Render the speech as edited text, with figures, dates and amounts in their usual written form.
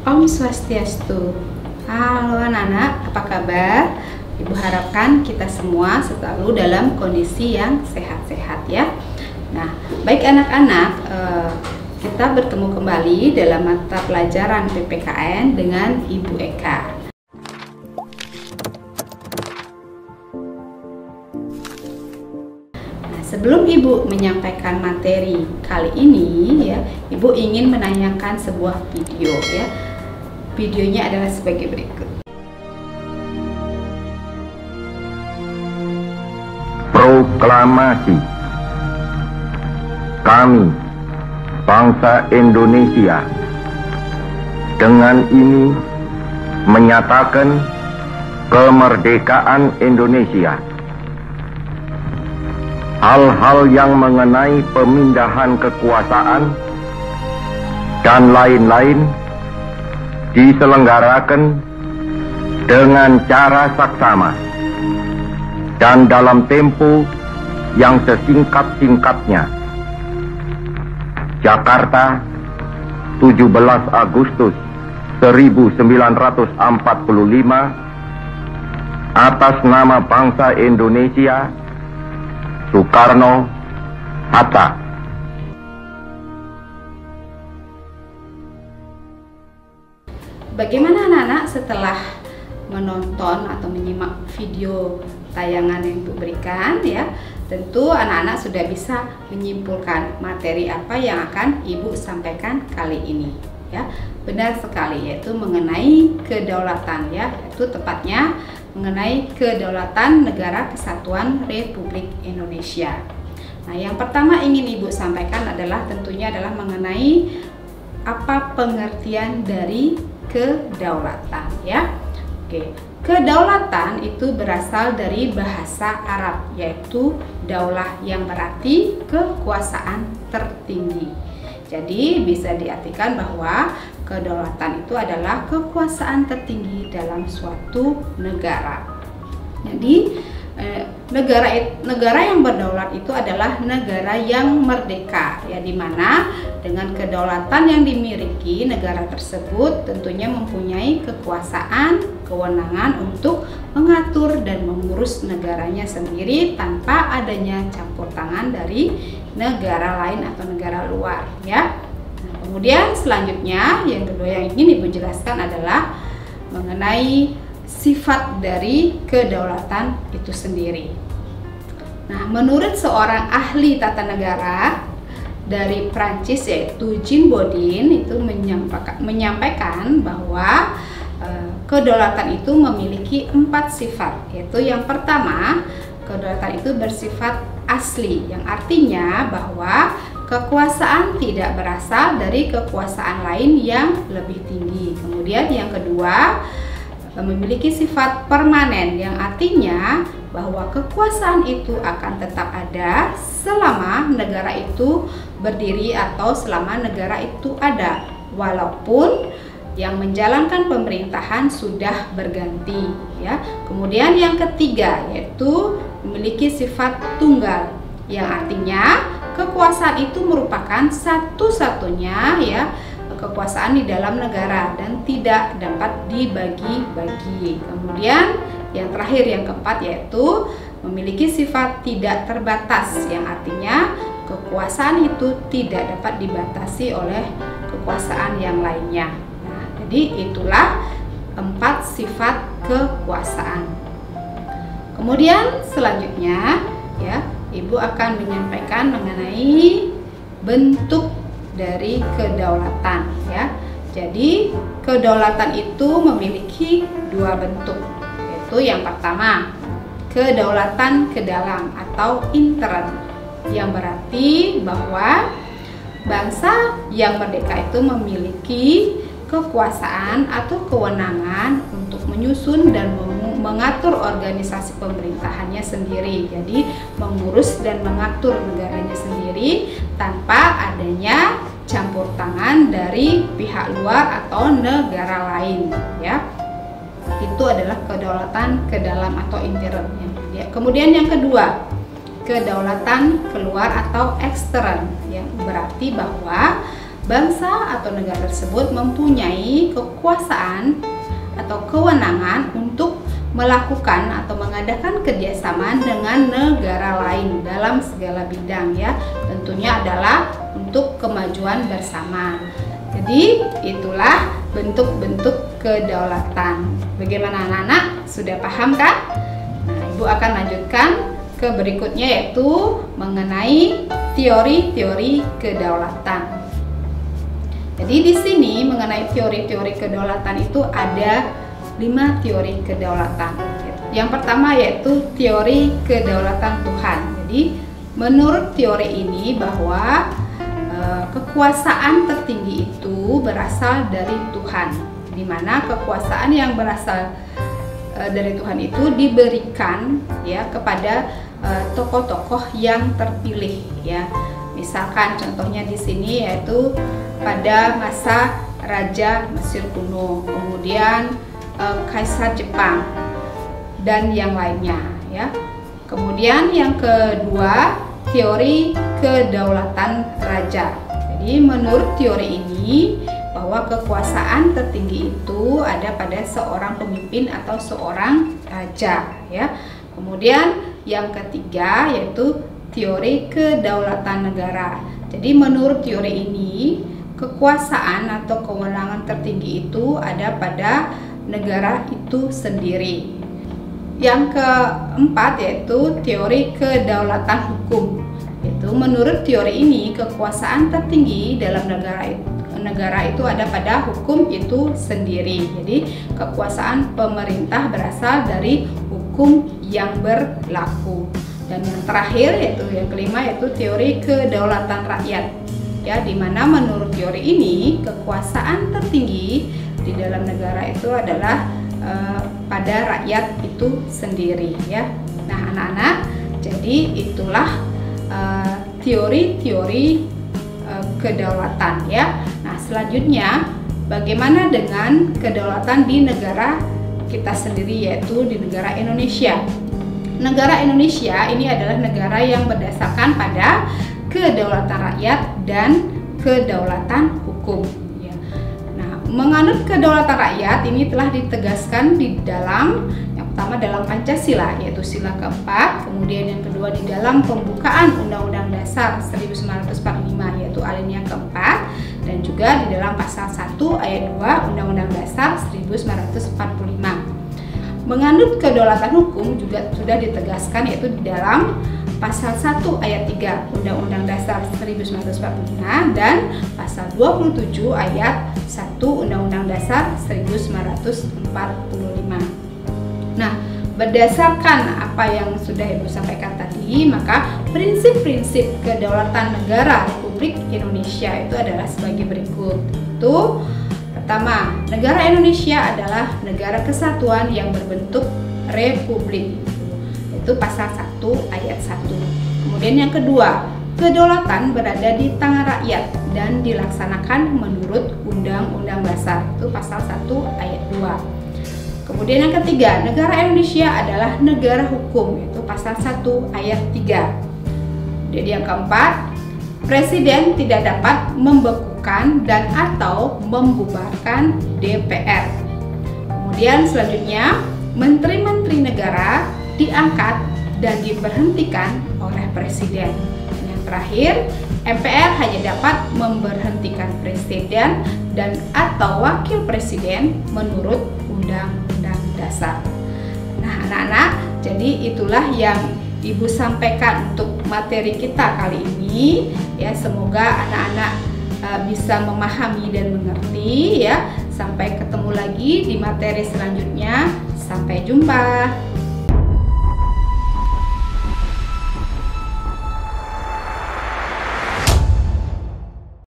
Om Swastiastu. Halo anak-anak, apa kabar? Ibu harapkan kita semua selalu dalam kondisi yang sehat-sehat ya. Nah, baik anak-anak, kita bertemu kembali dalam mata pelajaran PPKN dengan Ibu Eka. Sebelum Ibu menyampaikan materi kali ini ya, Ibu ingin menanyakan sebuah video ya. Videonya adalah sebagai berikut. Proklamasi. Kami, bangsa Indonesia, dengan ini menyatakan kemerdekaan Indonesia. Hal-hal yang mengenai pemindahan kekuasaan dan lain-lain diselenggarakan dengan cara saksama dan dalam tempo yang sesingkat-singkatnya. Jakarta, 17 Agustus 1945, atas nama bangsa Indonesia, Soekarno Hatta. Bagaimana anak-anak setelah menonton atau menyimak video tayangan yang Ibu berikan ya? Tentu anak-anak sudah bisa menyimpulkan materi apa yang akan Ibu sampaikan kali ini ya. Benar sekali, yaitu mengenai kedaulatan ya, yaitu tepatnya mengenai kedaulatan Negara Kesatuan Republik Indonesia. Nah, yang pertama ingin Ibu sampaikan adalah tentunya adalah mengenai apa pengertian dari kedaulatan ya. Oke, kedaulatan itu berasal dari bahasa Arab, yaitu daulah yang berarti kekuasaan tertinggi. Jadi bisa diartikan bahwa kedaulatan itu adalah kekuasaan tertinggi dalam suatu negara. Jadi negara yang berdaulat itu adalah negara yang merdeka ya, dimana dengan kedaulatan yang dimiliki negara tersebut tentunya mempunyai kekuasaan, kewenangan untuk mengatur dan mengurus negaranya sendiri tanpa adanya campur tangan dari negara lain atau negara luar ya. Nah, kemudian selanjutnya yang kedua yang ingin Ibu jelaskan adalah mengenai sifat dari kedaulatan itu sendiri. Nah, menurut seorang ahli tata negara dari Prancis yaitu Jean Bodin itu menyampaikan bahwa kedaulatan itu memiliki 4 sifat, yaitu yang pertama, kedaulatan itu bersifat asli, yang artinya bahwa kekuasaan tidak berasal dari kekuasaan lain yang lebih tinggi. Kemudian yang kedua, memiliki sifat permanen, yang artinya bahwa kekuasaan itu akan tetap ada selama negara itu berdiri atau selama negara itu ada, walaupun yang menjalankan pemerintahan sudah berganti ya. Kemudian yang ketiga yaitu memiliki sifat tunggal, yang artinya kekuasaan itu merupakan satu-satunya ya kekuasaan di dalam negara dan tidak dapat dibagi-bagi. Kemudian yang terakhir yang keempat yaitu memiliki sifat tidak terbatas, yang artinya kekuasaan itu tidak dapat dibatasi oleh kekuasaan yang lainnya. Nah, jadi itulah 4 sifat kekuasaan. Kemudian selanjutnya ya, Ibu akan menyampaikan mengenai bentuk dari kedaulatan ya. Jadi kedaulatan itu memiliki 2 bentuk, yaitu yang pertama kedaulatan ke dalam atau intern, yang berarti bahwa bangsa yang merdeka itu memiliki kekuasaan atau kewenangan untuk menyusun dan mengatur organisasi pemerintahannya sendiri. Jadi mengurus dan mengatur negaranya sendiri tanpa adanya campur tangan dari pihak luar atau negara lain ya. Itu adalah kedaulatan ke dalam atau intern ya. Kemudian yang kedua, kedaulatan keluar atau ekstern, yang berarti bahwa bangsa atau negara tersebut mempunyai kekuasaan atau kewenangan untuk melakukan atau mengadakan kerjasama dengan negara lain dalam segala bidang ya. Tentunya adalah untuk kemajuan bersama. Jadi itulah bentuk-bentuk kedaulatan. Bagaimana anak-anak? Sudah paham kan? Nah, Ibu akan lanjutkan ke berikutnya, yaitu mengenai teori-teori kedaulatan. Jadi di sini mengenai teori-teori kedaulatan itu ada 5 teori kedaulatan. Yang pertama yaitu teori kedaulatan Tuhan. Jadi menurut teori ini bahwa kekuasaan tertinggi itu berasal dari Tuhan, di mana kekuasaan yang berasal dari Tuhan itu diberikan ya kepada tokoh-tokoh yang terpilih ya. Misalkan contohnya di sini yaitu pada masa Raja Mesir kuno, kemudian Kaisar Jepang dan yang lainnya ya. Kemudian yang kedua, teori kedaulatan raja. Jadi menurut teori ini bahwa kekuasaan tertinggi itu ada pada seorang pemimpin atau seorang raja ya. Kemudian yang ketiga yaitu teori kedaulatan negara. Jadi menurut teori ini kekuasaan atau kewenangan tertinggi itu ada pada negara itu sendiri. Yang keempat yaitu teori kedaulatan hukum. Itu menurut teori ini kekuasaan tertinggi dalam negara itu ada pada hukum itu sendiri. Jadi kekuasaan pemerintah berasal dari hukum yang berlaku. Dan yang terakhir yaitu yang kelima yaitu teori kedaulatan rakyat. Ya, di mana menurut teori ini kekuasaan tertinggi di dalam negara itu adalah pada rakyat itu sendiri ya. Nah anak-anak, jadi itulah teori-teori kedaulatan ya. Nah selanjutnya bagaimana dengan kedaulatan di negara kita sendiri, yaitu di negara Indonesia. Negara Indonesia ini adalah negara yang berdasarkan pada kedaulatan rakyat dan kedaulatan hukum. Menganut kedaulatan rakyat ini telah ditegaskan di dalam yang pertama dalam Pancasila yaitu sila keempat, kemudian yang kedua di dalam pembukaan Undang-Undang Dasar 1945 yaitu alinea keempat, dan juga di dalam pasal 1 ayat 2 Undang-Undang Dasar 1945. Menganut kedaulatan hukum juga sudah ditegaskan yaitu di dalam pasal 1 ayat 3 Undang-Undang Dasar 1945 dan pasal 27 ayat 1 Undang-Undang Dasar 1945. Nah, berdasarkan apa yang sudah Ibu sampaikan tadi, maka prinsip-prinsip kedaulatan negara Republik Indonesia itu adalah sebagai berikut. Itu pertama, negara Indonesia adalah negara kesatuan yang berbentuk republik. Itu pasal 1 ayat 1. Kemudian yang kedua, kedaulatan berada di tangan rakyat dan dilaksanakan menurut Undang-Undang Dasar. Itu pasal 1 ayat 2. Kemudian yang ketiga, negara Indonesia adalah negara hukum. Itu pasal 1 ayat 3. Jadi yang keempat, Presiden tidak dapat membekukan dan atau membubarkan DPR. Kemudian selanjutnya, menteri-menteri negara diangkat dan diberhentikan oleh presiden. Dan yang terakhir, MPR hanya dapat memberhentikan presiden dan atau wakil presiden menurut Undang-Undang Dasar. Nah, anak-anak, jadi itulah yang Ibu sampaikan untuk materi kita kali ini ya. Semoga anak-anak bisa memahami dan mengerti ya. Sampai ketemu lagi di materi selanjutnya. Sampai jumpa.